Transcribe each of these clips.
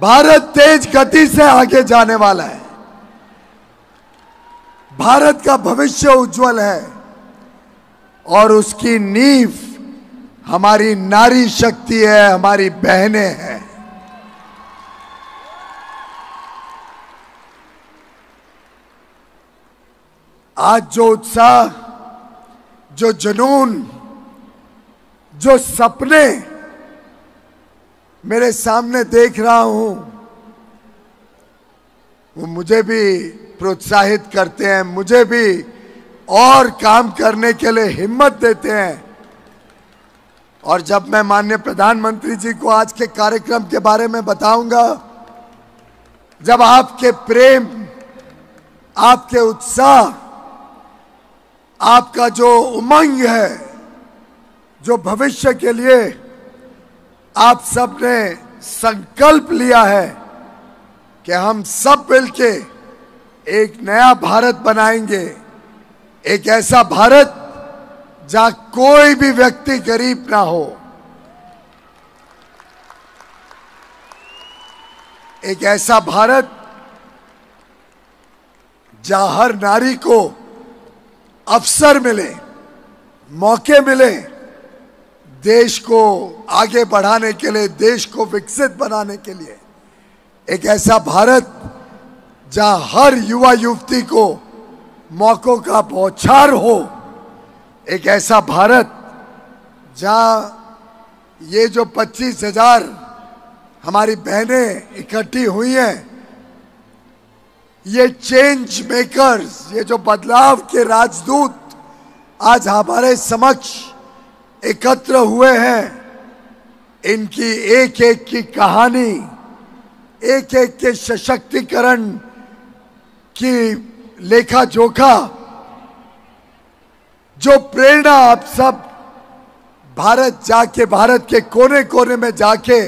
भारत तेज गति से आगे जाने वाला है। भारत का भविष्य उज्जवल है और उसकी नींव हमारी नारी शक्ति है, हमारी बहनें हैं। आज जो उत्साह, जो जुनून, जो सपने मेरे सामने देख रहा हूं, वो मुझे भी प्रोत्साहित करते हैं, मुझे भी और काम करने के लिए हिम्मत देते हैं। और जब मैं माननीय प्रधानमंत्री जी को आज के कार्यक्रम के बारे में बताऊंगा, जब आपके प्रेम, आपके उत्साह, आपका जो उमंग है, जो भविष्य के लिए आप सब ने संकल्प लिया है कि हम सब मिलके एक नया भारत बनाएंगे, एक ऐसा भारत जहां कोई भी व्यक्ति गरीब ना हो, एक ऐसा भारत जहां हर नारी को अवसर मिले, मौके मिले, देश को आगे बढ़ाने के लिए, देश को विकसित बनाने के लिए। एक ऐसा भारत जहां हर युवा युवती को मौकों का बौछार हो। एक ऐसा भारत जहां ये जो 25,000 हमारी बहनें इकट्ठी हुई हैं, ये चेंज मेकर्स, ये जो बदलाव के राजदूत आज हमारे समक्ष एकत्र हुए हैं, इनकी एक एक की कहानी, एक एक के सशक्तिकरण की लेखा जोखा, जो प्रेरणा आप सब भारत के कोने कोने में जाके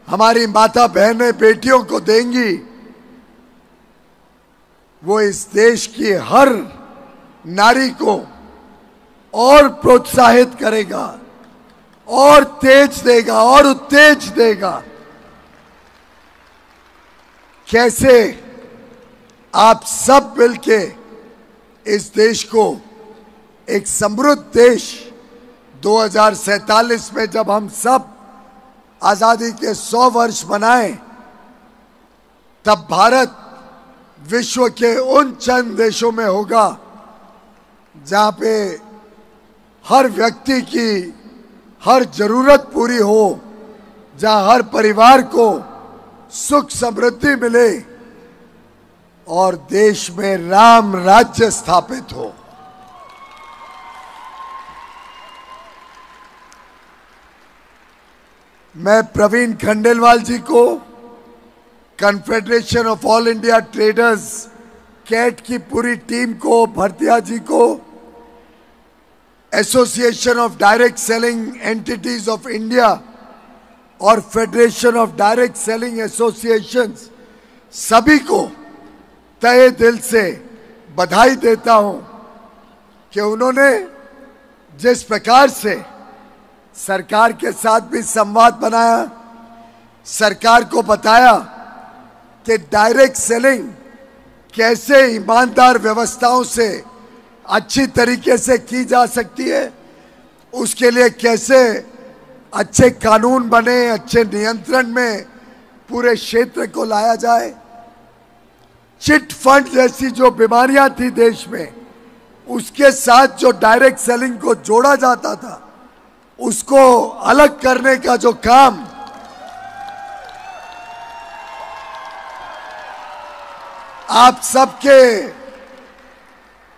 हमारी माता बहनें बेटियों को देंगी, वो इस देश की हर नारी को और प्रोत्साहित करेगा, और तेज देगा, और उत्तेज देगा। कैसे आप सब मिलके इस देश को एक समृद्ध देश 2047 में जब हम सब आजादी के 100 वर्ष मनाएं, तब भारत विश्व के उन चंद देशों में होगा जहां पे हर व्यक्ति की हर जरूरत पूरी हो, जहां हर परिवार को सुख समृद्धि मिले और देश में राम राज्य स्थापित हो। मैं प्रवीण खंडेलवाल जी को, confederation of all India traders CAT की पूरी टीम को, भरतिया जी को, association of direct selling entities of India और federation of direct selling associations, सभी को तहे दिल से बधाई देता हूं कि उन्होंने जिस प्रकार से सरकार के साथ भी संवाद बनाया, सरकार को बताया कि डायरेक्ट सेलिंग कैसे ईमानदार व्यवस्थाओं से अच्छी तरीके से की जा सकती है, उसके लिए कैसे अच्छे कानून बने, अच्छे नियंत्रण में पूरे क्षेत्र को लाया जाए। चिट फंड जैसी जो बीमारियां थी देश में, उसके साथ जो डायरेक्ट सेलिंग को जोड़ा जाता था, उसको अलग करने का जो काम आप सबके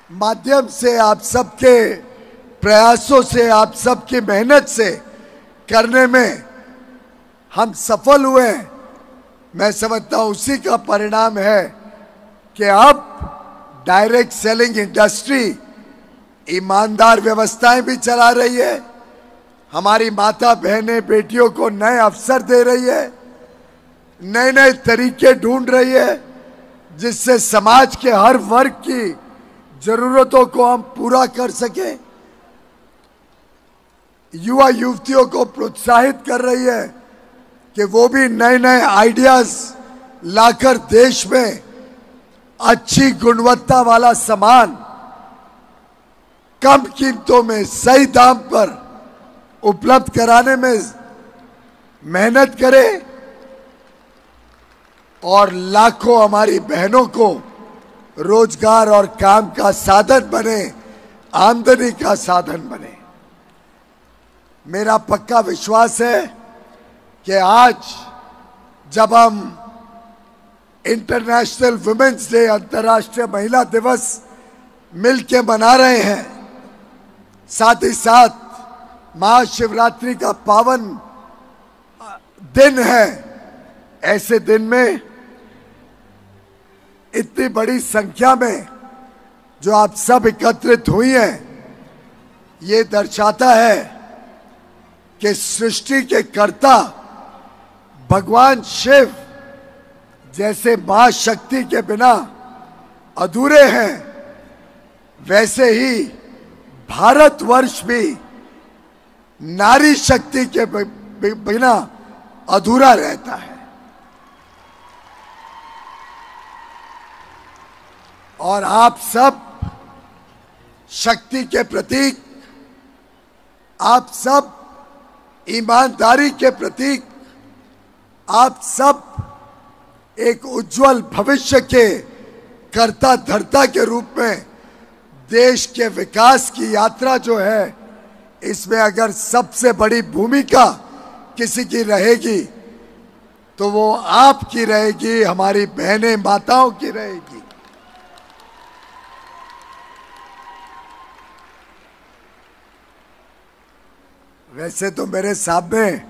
माध्यम से, आप सबके प्रयासों से, आप सबकी मेहनत से करने में हम सफल हुए हैं। मैं समझता हूं उसी का परिणाम है कि अब डायरेक्ट सेलिंग इंडस्ट्री ईमानदार व्यवस्थाएं भी चला रही है, हमारी माता बहनें बेटियों को नए अवसर दे रही है, नए नए तरीके ढूंढ रही है, जिससे समाज के हर वर्ग की जरूरतों को हम पूरा कर सकें। युवा युवतियों को प्रोत्साहित कर रही है कि वो भी नए नए आइडियाज लाकर देश में अच्छी गुणवत्ता वाला सामान कम कीमतों में सही दाम पर उपलब्ध कराने में मेहनत करे और लाखों हमारी बहनों को रोजगार और काम का साधन बने, आमदनी का साधन बने। मेरा पक्का विश्वास है कि आज जब हम इंटरनेशनल वुमेन्स डे, अंतर्राष्ट्रीय महिला दिवस मिलके मना रहे हैं, साथ ही साथ महाशिवरात्रि का पावन दिन है, ऐसे दिन में इतनी बड़ी संख्या में जो आप सब एकत्रित हुई हैं, ये दर्शाता है कि सृष्टि के कर्ता भगवान शिव जैसे मां शक्ति के बिना अधूरे हैं, वैसे ही भारतवर्ष भी नारी शक्ति के बिना अधूरा रहता है। और आप सब शक्ति के प्रतीक, आप सब ईमानदारी के प्रतीक, आप सब एक उज्जवल भविष्य के कर्ता धर्ता के रूप में देश के विकास की यात्रा जो है, इसमें अगर सबसे बड़ी भूमिका किसी की रहेगी तो वो आपकी रहेगी, हमारी बहनें माताओं की रहेगी। वैसे तो मेरे सामने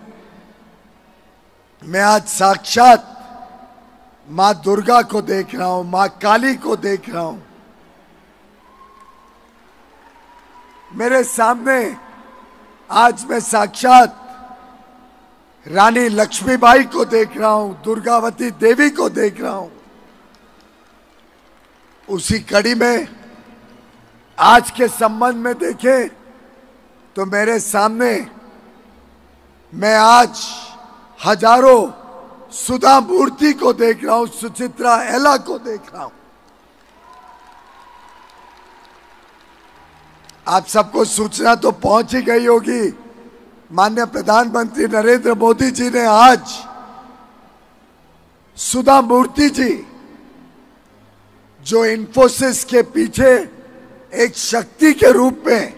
मैं आज साक्षात मां दुर्गा को देख रहा हूं, मां काली को देख रहा हूं। मेरे सामने आज मैं साक्षात रानी लक्ष्मीबाई को देख रहा हूं, दुर्गावती देवी को देख रहा हूं। उसी कड़ी में आज के संबंध में देखें तो मेरे सामने मैं आज हजारों सुधा मूर्ति को देख रहा हूं, सुचित्रा एला को देख रहा हूं। आप सबको सूचना तो पहुंच ही गई होगी, माननीय प्रधानमंत्री नरेंद्र मोदी जी ने आज सुधा मूर्ति जी, जो इन्फोसिस के पीछे एक शक्ति के रूप में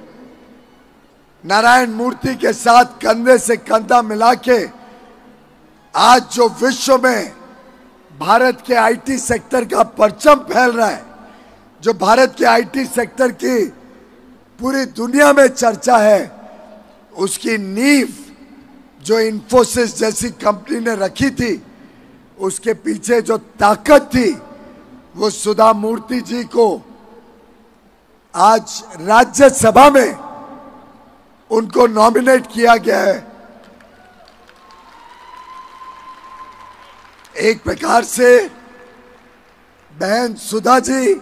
नारायण मूर्ति के साथ कंधे से कंधा मिला के आज जो विश्व में भारत के आईटी सेक्टर का परचम फैल रहा है, जो भारत के आईटी सेक्टर की पूरी दुनिया में चर्चा है, उसकी नींव जो इन्फोसिस जैसी कंपनी ने रखी थी, उसके पीछे जो ताकत थी, वो सुधा मूर्ति जी को आज राज्यसभा में उनको नॉमिनेट किया गया है। एक प्रकार से बहन सुधा जी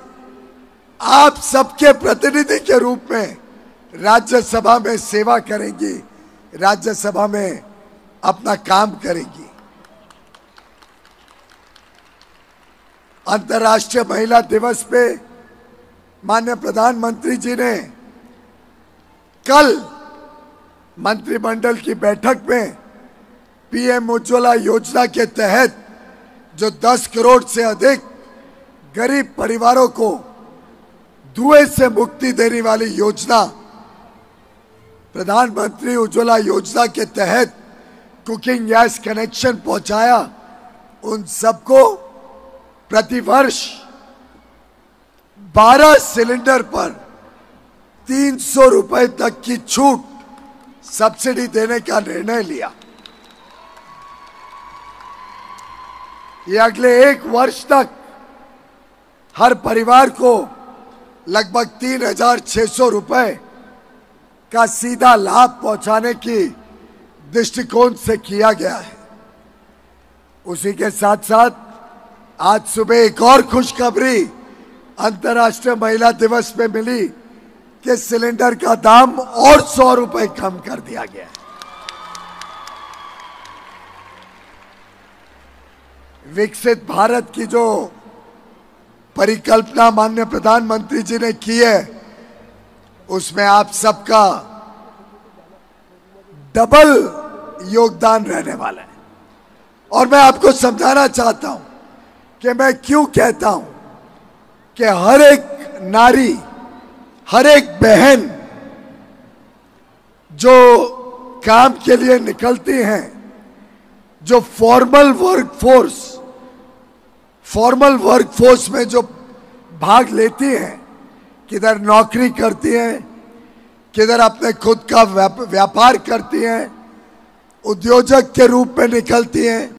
आप सबके प्रतिनिधि के रूप में राज्यसभा में सेवा करेंगी, राज्यसभा में अपना काम करेंगी। अंतर्राष्ट्रीय महिला दिवस पे माननीय प्रधानमंत्री जी ने कल मंत्रिमंडल की बैठक में पीएम उज्ज्वला योजना के तहत जो 10 करोड़ से अधिक गरीब परिवारों को धुएं से मुक्ति देने वाली योजना, प्रधानमंत्री उज्ज्वला योजना के तहत कुकिंग गैस कनेक्शन पहुंचाया, उन सबको प्रतिवर्ष 12 सिलेंडर पर 300 रुपए तक की छूट सब्सिडी देने का निर्णय लिया। ये अगले 1 वर्ष तक हर परिवार को लगभग 3,600 रुपए का सीधा लाभ पहुंचाने की दृष्टिकोण से किया गया है। उसी के साथ साथ आज सुबह एक और खुशखबरी अंतर्राष्ट्रीय महिला दिवस में मिली कि सिलेंडर का दाम और 100 रुपए कम कर दिया गया है। विकसित भारत की जो परिकल्पना माननीय प्रधानमंत्री जी ने की है, उसमें आप सबका डबल योगदान रहने वाला है। और मैं आपको समझाना चाहता हूं कि मैं क्यों कहता हूं कि हर एक नारी, हर एक बहन जो काम के लिए निकलती हैं, जो फॉर्मल वर्कफोर्स में जो भाग लेती हैं, किधर नौकरी करती हैं, किधर अपने खुद का व्यापार करती हैं, उद्योजक के रूप में निकलती हैं,